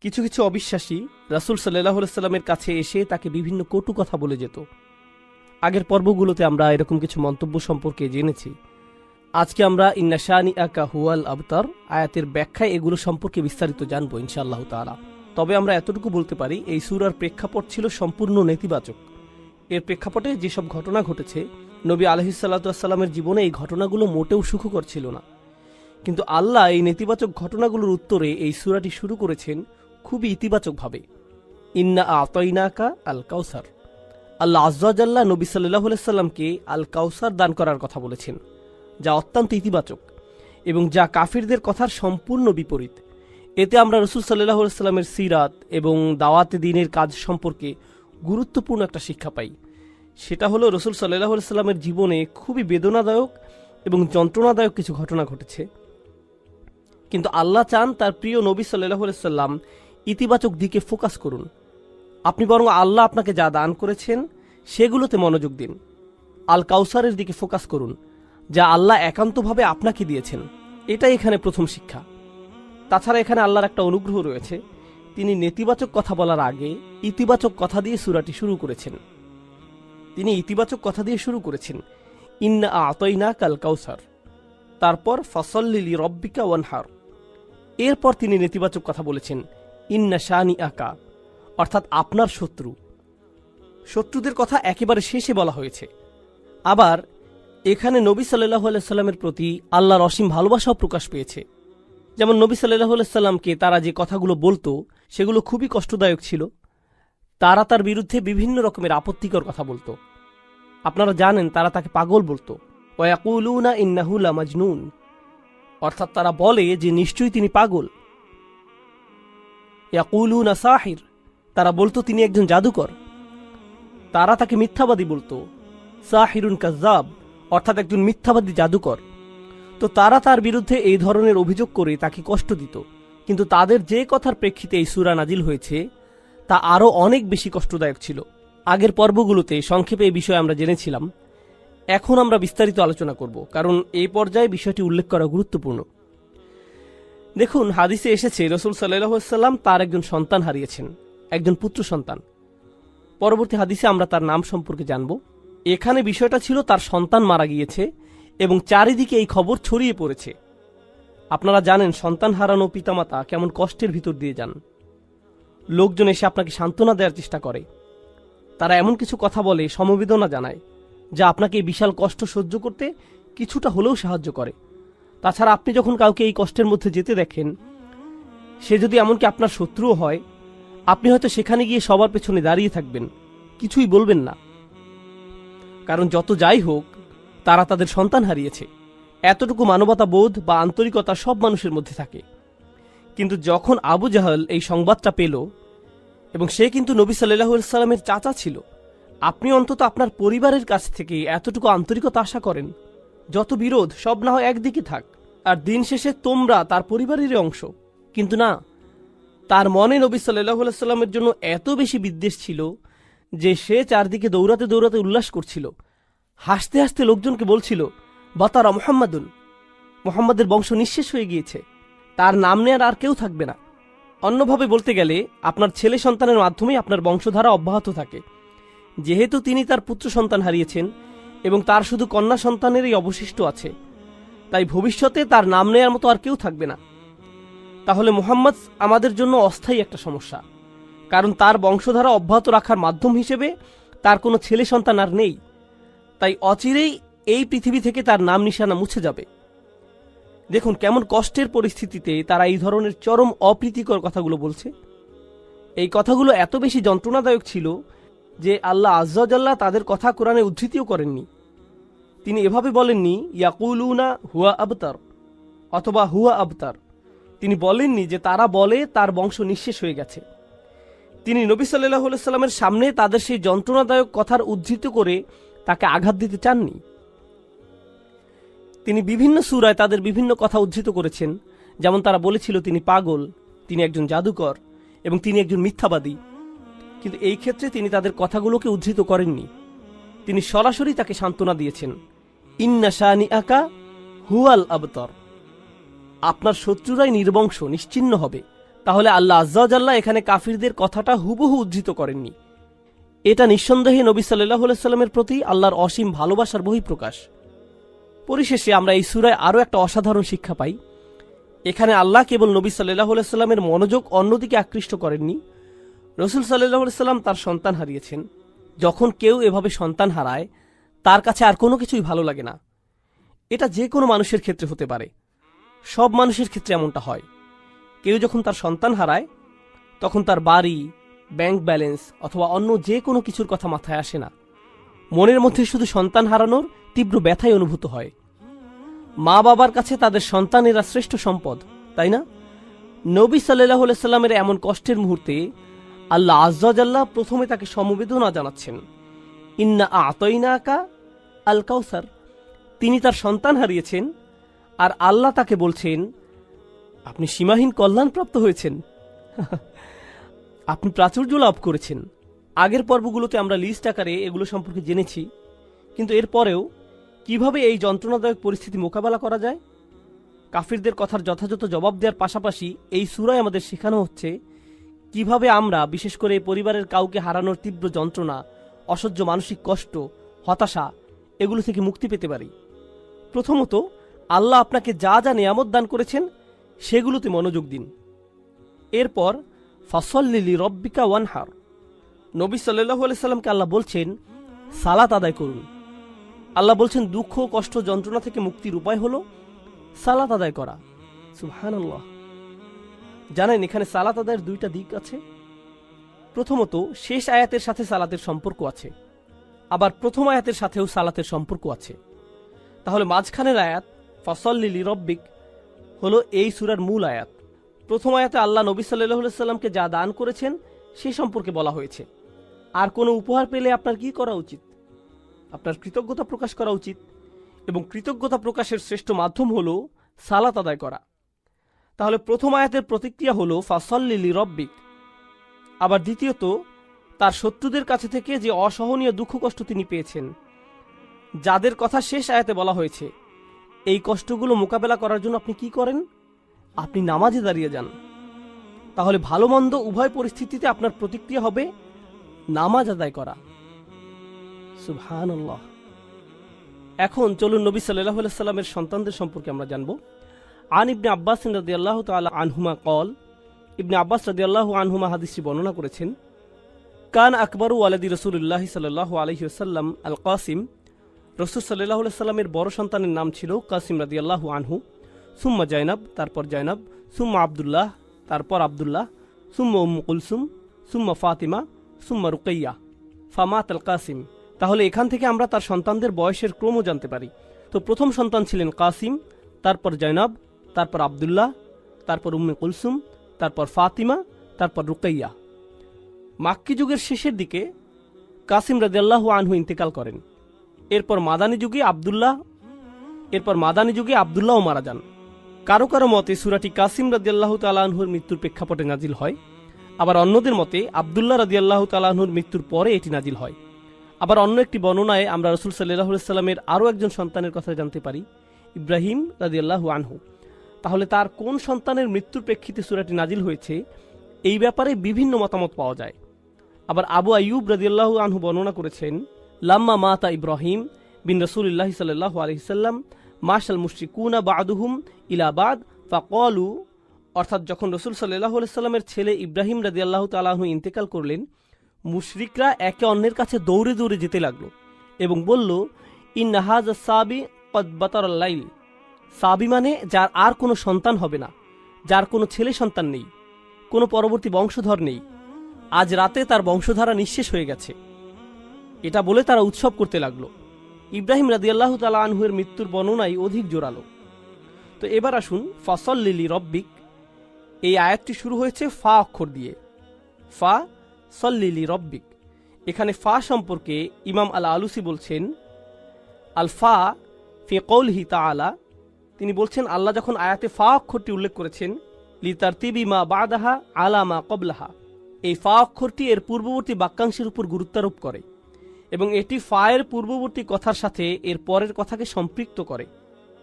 কিছু কিছু অবিশ্বাসী রাসূল সাল্লাল্লাহু আলাইহি সাল্লামের কাছে এসে তাকে বিভিন্ন কটু কথা বলে যেত। আগের পর্বগুলোতে আমরা এরকম কিছু মন্তব্য সম্পর্কে জেনেছি। আজকে আমরা ইন্না শানিআকা হুয়াল আবতার আয়াতের ব্যাখ্যায় এগুলো সম্পর্কে বিস্তারিত জানবো ইনশাআল্লাহ তাআলা। তবে আমরা এতটুকু বলতে পারি, এই সূরার প্রেক্ষাপট ছিল সম্পূর্ণ নেতিবাচক। এর প্রেক্ষাপটে যেসব ঘটনা ঘটেছে, নবী আলাইহিস সাল্লাতু ওয়াস সালামের জীবনে এই ঘটনাগুলো মোটেও সুখকর ছিল না। কিন্তু আল্লাহ এই নেতিবাচক ঘটনাগুলোর উত্তরে এই সূরাটি শুরু করেছেন খুবই ইতিবাচকভাবে। ইন্না আতাইনাকা আল কাউসার। আল্লাহ আযজা ওয়া জাল্লা নবী সাল্লাল্লাহু আলাইহি সাল্লামকে আল কাউসার দান করার কথা বলেছেন, যা অত্যন্ত ইতিবাচক এবং যা কাফিরদের কথার সম্পূর্ণ বিপরীত। এতে আমরা রাসূল সাল্লাল্লাহু আলাইহি সাল্লামের সিরাত এবং দাওয়াতে দ্বীনের কাজ সম্পর্কে গুরুত্বপূর্ণ একটা শিক্ষা পাই। সেটা হলো, রাসূল সাল্লাল্লাহু আলাইহি সাল্লামের জীবনে খুবই বেদনাদায়ক এবং যন্ত্রণাদায়ক কিছু ঘটনা ঘটেছে, কিন্তু আল্লাহ চান তার প্রিয় নবী সাল্লাল্লাহু আলাইহি সাল্লাম ইতিবাচক দিকে ফোকাস করুন। আপনি বরং আল্লাহ আপনাকে যা দান করেছেন সেগুলোতে মনোযোগ দিন। আল কাউসারের দিকে ফোকাস করুন, যা আল্লাহ একান্তভাবে আপনাকে দিয়েছেন। এটাই এখানে প্রথম শিক্ষা। তাছাড়া এখানে আল্লাহর একটা অনুগ্রহ রয়েছে, তিনি নেতিবাচক কথা বলার আগে ইতিবাচক কথা দিয়ে সূরাটি শুরু করেছেন। তিনি ইতিবাচক কথা দিয়ে শুরু করেছেন, ইন্না আতাইনাকা আল কাউসার, তারপর ফাসাল্লি লিরাব্বিকা ওয়ানহার। এরপর তিনি নেতিবাচক কথা বলেছেন, ইন্না শানিআকা, অর্থাৎ আপনার শত্রু। শত্রুদের কথা একেবারে শেষে বলা হয়েছে। আবার এখানে নবী সাল্লাল্লাহু আলাইহি সাল্লামের প্রতি আল্লাহর অসীম ভালোবাসাও প্রকাশ পেয়েছে। যেমন নবী সাল্লাল্লাহু আলাইহি সাল্লামকে তারা যে কথাগুলো বলতো সেগুলো খুবই কষ্টদায়ক ছিল। তারা তার বিরুদ্ধে বিভিন্ন রকমের আপত্তিকর কথা বলতো। আপনারা জানেন, তারা তাকে পাগল বলতো। ওয়া ইয়াকুলুনা ইন্নাহু লামাজনুন, অর্থাৎ তারা বলে যে নিশ্চয়ই তিনি পাগল। ইয়াকুলুনা সাহির, তারা বলতো তিনি একজন জাদুকর। তারা তাকে মিথ্যাবাদী বলতো, সাহিরুন কাজ্জাব, অর্থাৎ একজন মিথ্যাবাদী জাদুকর। তো তারা তার বিরুদ্ধে এই ধরনের অভিযোগ করে তাকে কষ্ট দিত। কিন্তু তাদের যে কথার প্রেক্ষিতে এই সূরা নাজিল হয়েছে তা আরও অনেক বেশি কষ্টদায়ক ছিল। আগের পর্বগুলোতে সংক্ষেপে এই বিষয়ে আমরা জেনেছিলাম। এখন আমরা বিস্তারিত আলোচনা করব, কারণ এই পর্যায়ে বিষয়টি উল্লেখ করা গুরুত্বপূর্ণ। দেখুন, হাদিসে এসেছে রাসূল সাল্লাল্লাহু আলাইহি সাল্লাম তার একজন সন্তান হারিয়েছেন, একজন পুত্র সন্তান। পরবর্তী হাদিসে আমরা তার নাম সম্পর্কে জানব। এখানে বিষয়টা ছিল তার সন্তান মারা গিয়েছে এবং চারিদিকে এই খবর ছড়িয়ে পড়েছে। আপনারা জানেন, সন্তান হারানো পিতামাতা কেমন কষ্টের ভিতর দিয়ে যান। লোকজন এসে আপনাকে সান্ত্বনা দেওয়ার চেষ্টা করে। তারা এমন কিছু কথা বলে, সমবেদনা জানায়, যা আপনাকে এই বিশাল কষ্ট সহ্য করতে কিছুটা হলেও সাহায্য করে। তাছাড়া আপনি যখন কাউকে এই কষ্টের মধ্যে যেতে দেখেন, সে যদি এমনকি আপনার শত্রুও হয়, আপনি হয়তো সেখানে গিয়ে সবার পেছনে দাঁড়িয়ে থাকবেন, কিছুই বলবেন না। কারণ যত যাই হোক, তারা তাদের সন্তান হারিয়েছে। এতটুকু মানবতা বোধ বা আন্তরিকতা সব মানুষের মধ্যে থাকে। কিন্তু যখন আবু জাহল এই সংবাদটা পেল, এবং সে কিন্তু নবী সাল্লাল্লাহু আলাইহি সাল্লামের চাচা ছিল, আপনি অন্তত আপনার পরিবারের কাছ থেকে এতটুকু আন্তরিকতা আশা করেন। যত বিরোধ সব না হয় একদিকে থাক, আর দিন শেষে তোমরা তার পরিবারেরই অংশ। কিন্তু না, তার মনে নবী সাল্লাল্লাহু আলাইহি সাল্লামের জন্য এত বেশি বিদ্বেষ ছিল যে সে চারদিকে দৌড়াতে দৌড়াতে উল্লাস করছিল, হাসতে হাসতে লোকজনকে বলছিল, বাতারা মুহাম্মাদুন, মুহাম্মাদের বংশ নিঃশেষ হয়ে গিয়েছে, তার নাম নেয়ার আর কেউ থাকবে না। অন্যভাবে বলতে গেলে, আপনার ছেলে সন্তানের মাধ্যমেই আপনার বংশধারা অব্যাহত থাকে। যেহেতু তিনি তার পুত্র সন্তান হারিয়েছেন এবং তার শুধু কন্যা সন্তানেরই অবশিষ্ট আছে, তাই ভবিষ্যতে তার নাম নেয়ার মতো আর কেউ থাকবে না। তাহলে মুহাম্মদ আমাদের জন্য অস্থায়ী একটা সমস্যা, কারণ তার বংশধারা অব্যাহত রাখার মাধ্যম হিসেবে তার কোনো ছেলে সন্তান আর নেই। তাই অচিরেই এই পৃথিবী থেকে তার নাম নিশানা মুছে যাবে। দেখুন কেমন কষ্টের পরিস্থিতিতে তারা এই ধরনের চরম অপ্রীতিকর কথাগুলো বলছে। এই কথাগুলো এত বেশি যন্ত্রণাদায়ক ছিল যে আল্লাহ আযজা ওয়া জাল্লা তাদের কথা কোরআনে উদ্ধৃতিও করেননি। তিনি এভাবে বলেননি, ইয়াকুলুনা হুয়া আবতার অথবা হুয়া আবতার। তিনি বলেননি যে তারা বলে তার বংশ নিঃশেষ হয়ে গেছে। তিনি নবী সাল্লাল্লাহু আলাইহি সাল্লামের সামনে তাদের সেই যন্ত্রণাদায়ক কথার উদ্ধৃত করে তাকে আঘাত দিতে চাননি। তিনি বিভিন্ন সূরায় তাদের বিভিন্ন কথা উদ্ধৃত করেছেন, যেমন তারা বলেছিল তিনি পাগল, তিনি একজন জাদুকর এবং তিনি একজন মিথ্যাবাদী। কিন্তু এই ক্ষেত্রে তিনি তাদের কথাগুলোকে উদ্ধৃত করেননি। তিনি সরাসরি তাকে সান্ত্বনা দিয়েছেন, ইন্না শানিআকা হুয়াল আবতার, আপনার শত্রুরাই নির্বংশ নিশ্চিহ্ন হবে, তাহলে আল্লাহ আজ্জা ওয়া জাল্লা এখানে কাফিরদের কথাটা হুবহু উদ্ধৃত করেননি। এটা নিঃসন্দেহে নবী সাল্লাল্লাহু আলাইহি সাল্লামের প্রতি আল্লাহর অসীম ভালোবাসার বহিঃপ্রকাশ। পরিশেষে আমরা এই সূরায় আরও একটা অসাধারণ শিক্ষা পাই। এখানে আল্লাহ কেবল নবী সাল্লাল্লাহু আলাইহি সাল্লামের মনোযোগ অন্যদিকে আকৃষ্ট করেননি। রাসূল সাল্লাল্লাহু আলাইহি সাল্লাম তার সন্তান হারিয়েছেন। যখন কেউ এভাবে সন্তান হারায়, তার কাছে আর কোনো কিছুই ভালো লাগে না। এটা যে কোনো মানুষের ক্ষেত্রে হতে পারে, সব মানুষের ক্ষেত্রে এমনটা হয়। কেউ যখন তার সন্তান হারায়, তখন তার বাড়ি, ব্যাংক ব্যালেন্স অথবা অন্য যে কোনো কিছুর কথা মাথায় আসে না। মনের মধ্যে শুধু সন্তান হারানোর তীব্র ব্যথাই অনুভূত হয়। মা বাবার কাছে তাদের সন্তানেরা শ্রেষ্ঠ সম্পদ, তাই না? নবী সাল্লাল্লাহু আলাইহি সাল্লামের এমন কষ্টের মুহূর্তে আল্লাহ আজ্জা ওয়া জাল্লা প্রথমে তাকে সমবেদনা জানাচ্ছেন। ইন্না আ'তাইনাকা আল কাউসার। তিনি তার সন্তান হারিয়েছেন, আর আল্লাহ তাকে বলছেন, আপনি সীমাহীন কল্যাণপ্রাপ্ত হয়েছেন, আপনি প্রাচুর্য লাভ করেছেন। আগের পর্বগুলোতে আমরা লিস্ট আকারে এগুলো সম্পর্কে জেনেছি, কিন্তু এরপরেও কিভাবে এই যন্ত্রণাদায়ক পরিস্থিতি মোকাবেলা করা যায়, কাফিরদের কথার যথাযথ জবাব দেওয়ার পাশাপাশি এই সূরায় আমাদের শেখানো হচ্ছে কিভাবে আমরা, বিশেষ করে পরিবারের কাউকে হারানোর তীব্র যন্ত্রণা, অসহ্য মানসিক কষ্ট, হতাশা, এগুলো থেকে মুক্তি পেতে পারি। প্রথমত, আল্লাহ আপনাকে যা যা নিয়ামত দান করেছেন সেগুলোতে মনোযোগ দিন। এরপর ফাসল্লি লিরাব্বিকা ওয়ানহার। নবী সাল্লাল্লাহু আলাইহি সাল্লামকে আল্লাহ বলছেন সালাত আদায় করুন। আল্লাহ বলছেন দুঃখ, কষ্ট, যন্ত্রণা থেকে মুক্তির উপায় হলো সালাত আদায় করা। সুবহানাল্লাহ। জানেন, এখানে সালাত আদায়ের দুইটা দিক আছে। প্রথমত, শেষ আয়াতের সাথে সালাতের সম্পর্ক আছে, আবার প্রথম আয়াতের সাথেও সালাতের সম্পর্ক আছে। তাহলে মাঝখানের আয়াত ফাসল্লি লিরাব্বিক হলো এই সূরার মূল আয়াত। প্রথম আয়াতে আল্লাহ নবী সাল্লাল্লাহু আলাইহি সাল্লামকে যা দান করেছেন সে সম্পর্কে বলা হয়েছে। আর কোনো উপহার পেলে আপনার কি করা উচিত? আপনার কৃতজ্ঞতা প্রকাশ করা উচিত, এবং কৃতজ্ঞতা প্রকাশের শ্রেষ্ঠ মাধ্যম হলো সালাত আদায় করা। তাহলে প্রথম আয়াতের প্রতিক্রিয়া হলো ফাসল্লি লিরাব্বিক। আবার দ্বিতীয়ত, তার শত্রুদের কাছে থেকে যে অসহনীয় দুঃখ কষ্ট তিনি পেয়েছেন, যাদের কথা শেষ আয়াতে বলা হয়েছে, এই কষ্টগুলো মোকাবেলা করার জন্য আপনি কি করেন? আপনি নামাজে দাঁড়িয়ে যান। তাহলে ভালো মন্দ উভয় পরিস্থিতিতে আপনার প্রতিক্রিয়া হবে নামাজ আদায় করা। সুবহানাল্লাহ। এখন চলুন নবী সাল্লাল্লাহু আলাইহি সাল্লামের সন্তানদের সম্পর্কে আমরা জানব। আন ইবনে আব্বাস রাদিয়াল্লাহু তাআলা আনহুমা ক্বাল। ইবনে আব্বাস রাদিয়াল্লাহু আনহুমা হাদিসটি বর্ণনা করেছেন, কান আকবরু ওয়ালাদি রাসূলুল্লাহ সাল্লাল্লাহু আলাইহি ওয়াসাল্লাম আল কাসিম। রাসূল সাল্লাল্লাহু আলাইহি সাল্লামের বড় সন্তানের নাম ছিল কাসিম রাদিয়াল্লাহু আনহু। সুম্মা জাইনাব, তারপর জাইনাব, সুম্মা আব্দুল্লাহ, তারপর আব্দুল্লাহ, সুম্মা উম্মু কুলসুম, সুম্মা ফাতিমা, সুম্মা রুকাইয়া, ফামাত আল কাসিম। তাহলে এখান থেকে আমরা তার সন্তানদের বয়সের ক্রমও জানতে পারি। তো প্রথম সন্তান ছিলেন কাসিম, তারপর জাইনাব, তারপর আব্দুল্লাহ, তারপর উম্মে কুলসুম, তারপর ফাতিমা, তারপর রুকাইয়া। মাক্কি যুগের শেষের দিকে কাসিম রাদিয়াল্লাহু আনহু ইন্তেকাল করেন। এরপর মাদানী যুগে আব্দুল্লাহও মারা যান। কারো কারো মতে সূরাটি কাসিম রাদিয়াল্লাহু তাআলা আনহুর মৃত্যুর প্রেক্ষাপটে নাজিল হয়, আবার অন্যদের মতে আব্দুল্লাহ রাদিয়াল্লাহু তাআলা আনহুর মৃত্যুর পরে এটি নাজিল হয়। আবার অন্য একটি বর্ণনায় আমরা রাসূল সাল্লাল্লাহু আলাইহি সাল্লামের আরও একজন সন্তানের কথা জানতে পারি, ইব্রাহিম রাদিয়াল্লাহু আনহু। তাহলে তার কোন সন্তানের মৃত্যুর প্রেক্ষিতে সূরাটি নাজিল হয়েছে, এই ব্যাপারে বিভিন্ন মতামত পাওয়া যায়। আবার আবু আইয়ুব রাদিয়াল্লাহু আনহু বর্ণনা করেছেন, লাম্মা মাতা ইব্রাহিম বিন রাসূলিল্লাহি সাল্লাল্লাহু আলাইহি সাল্লাম মাশাল মুশরিকুনা বা'দুহুম ইলা বা'দ ফাকালু। অর্থাৎ যখন রাসূল সাল্লাল্লাহু আলাইহি সাল্লামের ছেলে ইব্রাহিম রাদিয়াল্লাহু তাআলা আনহু ইন্তেকাল করলেন, মুশরিকরা একে অন্যের কাছে দৌড়ে দৌড়ে যেতে লাগলো এবং বলল, ইন্না হাযা সাবি ক্বাদ বাতারাল লাইল। সাবি মানে যার আর কোনো সন্তান হবে না, যার কোনো ছেলে সন্তান নেই, কোনো পরবর্তী বংশধর নেই, আজ রাতে তার বংশধারা নিঃশেষ হয়ে গেছে। এটা বলে তারা উৎসব করতে লাগলো। ইব্রাহিম রাদিয়াল্লাহু তাআলা আনহুর মৃত্যুর বর্ণনাই অধিক জোরালো। তো এবার আসুন, ফাসল্লি লিরাব্বিক, এই আয়াতটি শুরু হয়েছে ফা অক্ষর দিয়ে। ফা সল্লি লিরাব্বিক। এখানে ফা সম্পর্কে ইমাম আল আলুসি বলছেন, আল ফা ফি কওলিহি তাআলা, তিনি বলছেন আল্লাহ যখন আয়াতে ফা অক্ষরটি উল্লেখ করেছেন, লিতারতিবি মা বাদাহা আলা মা ক্বাবলাহা, এই ফা অক্ষরটি এর পূর্ববর্তী বাক্যাংশের উপর গুরুত্বারোপ করে এবং এটি ফা এর পূর্ববর্তী কথার সাথে এর পরের কথাকে সম্পৃক্ত করে।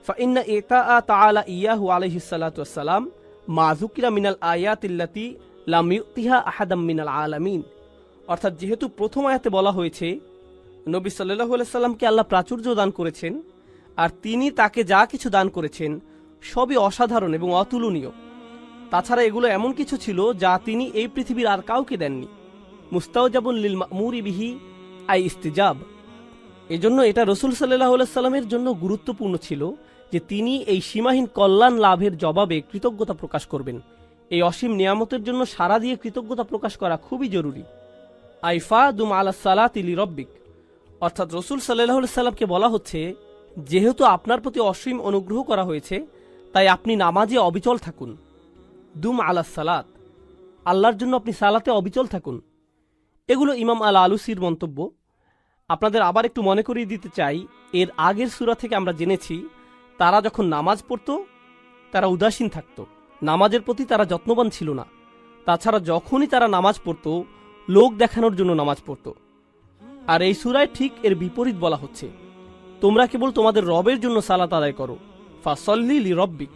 ফা ইন্না ইতা তাআলা ইয়াহু আলাইহিস সালাতু ওয়াস সালাম মা যুকিরা মিনাল আয়াতিল্লাতি লাম ইউতিহা আহাদাম মিনাল আলামিন। অর্থাৎ যেহেতু প্রথম আয়াতে বলা হয়েছে নবী সাল্লাল্লাহু আলাইহি সাল্লামকে আল্লাহ প্রাচুর্য দান করেছেন, আর তিনি তাকে যা কিছু দান করেছেন সবই অসাধারণ এবং অতুলনীয়। তাছাড়া এগুলো এমন কিছু ছিল যা তিনি এই পৃথিবীর আর কাউকে দেননি। মুস্তাওজাবুন লিল মা'মুরি বিহি আই ইস্তিজাব। এজন্য এটা রসুল সাল্লাল্লাহু আলাইহি সাল্লামের জন্য গুরুত্বপূর্ণ ছিল যে তিনি এই সীমাহীন কল্যাণ লাভের জবাবে কৃতজ্ঞতা প্রকাশ করবেন। এই অসীম নিয়ামতের জন্য সারা দিয়ে কৃতজ্ঞতা প্রকাশ করা খুবই জরুরি। আইফা দুম আলা সালাতি লিরব্বিক। অর্থাৎ রসুল সাল্লাল্লাহু আলাইহি সাল্লামকে বলা হচ্ছে, যেহেতু আপনার প্রতি অসীম অনুগ্রহ করা হয়েছে তাই আপনি নামাজে অবিচল থাকুন। দুম আলা সালাত, আল্লাহর জন্য আপনি সালাতে অবিচল থাকুন। এগুলো ইমাম আল আলুসির মন্তব্য। আপনাদের আবার একটু মনে করিয়ে দিতে চাই, এর আগের সূরা থেকে আমরা জেনেছি তারা যখন নামাজ পড়ত তারা উদাসীন থাকত, নামাজের প্রতি তারা যত্নবান ছিল না। তাছাড়া যখনই তারা নামাজ পড়ত লোক দেখানোর জন্য নামাজ পড়ত। আর এই সূরায় ঠিক এর বিপরীত বলা হচ্ছে, তোমরা কেবল তোমাদের রবের জন্য সালাত আদায় করো, ফাসল্লি লি রব্বিক।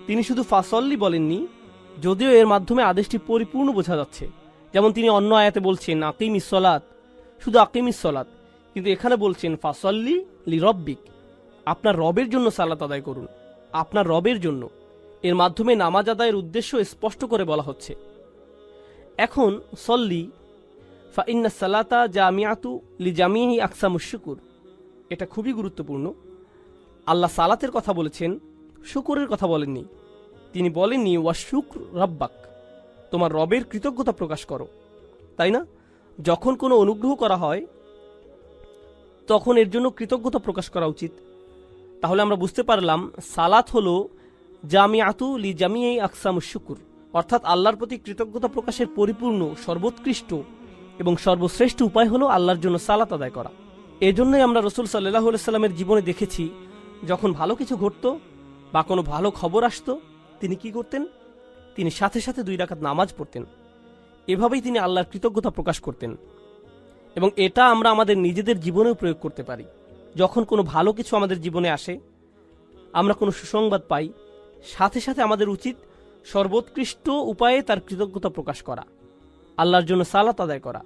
তিনি শুধু ফাসল্লি বলেননি, যদিও এর মাধ্যমে আদেশটি পরিপূর্ণ বোঝা যাচ্ছে। যেমন তিনি অন্য আয়াতে বলছেন আকিমিস সলাত, শুধু আকিমিস সলাত, কিন্তু এখানে বলছেন ফাসল্লি লি রব্বিক, আপনার রবের জন্য সালাত আদায় করুন, আপনার রবের জন্য। এর মাধ্যমে নামাজ আদায়ের উদ্দেশ্য স্পষ্ট করে বলা হচ্ছে। এখন সল্লি ফা ইন্না সালাতা জামিআতু লি জামিহি আকসামুশ শুকুর, এটা খুবই গুরুত্বপূর্ণ। আল্লাহ সালাতের কথা বলেছেন, শুকরের কথা বলেননি। তিনি বলেননি ওয়া শুকর রব্বাক, তোমার রবের কৃতজ্ঞতা প্রকাশ করো, তাই না? যখন কোনো অনুগ্রহ করা হয় তখন এর জন্য কৃতজ্ঞতা প্রকাশ করা উচিত। তাহলে আমরা বুঝতে পারলাম সালাত হলো জামিআতু লি জামিই আকসামুশ শুকুর, অর্থাৎ আল্লাহর প্রতি কৃতজ্ঞতা প্রকাশের পরিপূর্ণ, সর্বোৎকৃষ্ট এবং সর্বশ্রেষ্ঠ উপায় হলো আল্লাহর জন্য সালাত আদায় করা। এজন্যই আমরা রসুল সাল্লাল্লাহু আলাইহি সাল্লামের জীবনে দেখেছি, যখন ভালো কিছু ঘটত বা কোনো ভালো খবর আসতো তিনি কি করতেন? তিনি সাথে সাথে 2 রাকাত নামাজ পড়তেন। এভাবেই তিনি আল্লাহর কৃতজ্ঞতা প্রকাশ করতেন। এবং এটা আমরা আমাদের নিজেদের জীবনেও প্রয়োগ করতে পারি। যখন কোনো ভালো কিছু আমাদের জীবনে আসে, আমরা কোনো সুসংবাদ পাই, সাথে সাথে আমাদের উচিত সর্বোৎকৃষ্ট উপায়ে তার কৃতজ্ঞতা প্রকাশ করা, আল্লাহর জন্য সালাত আদায় করা।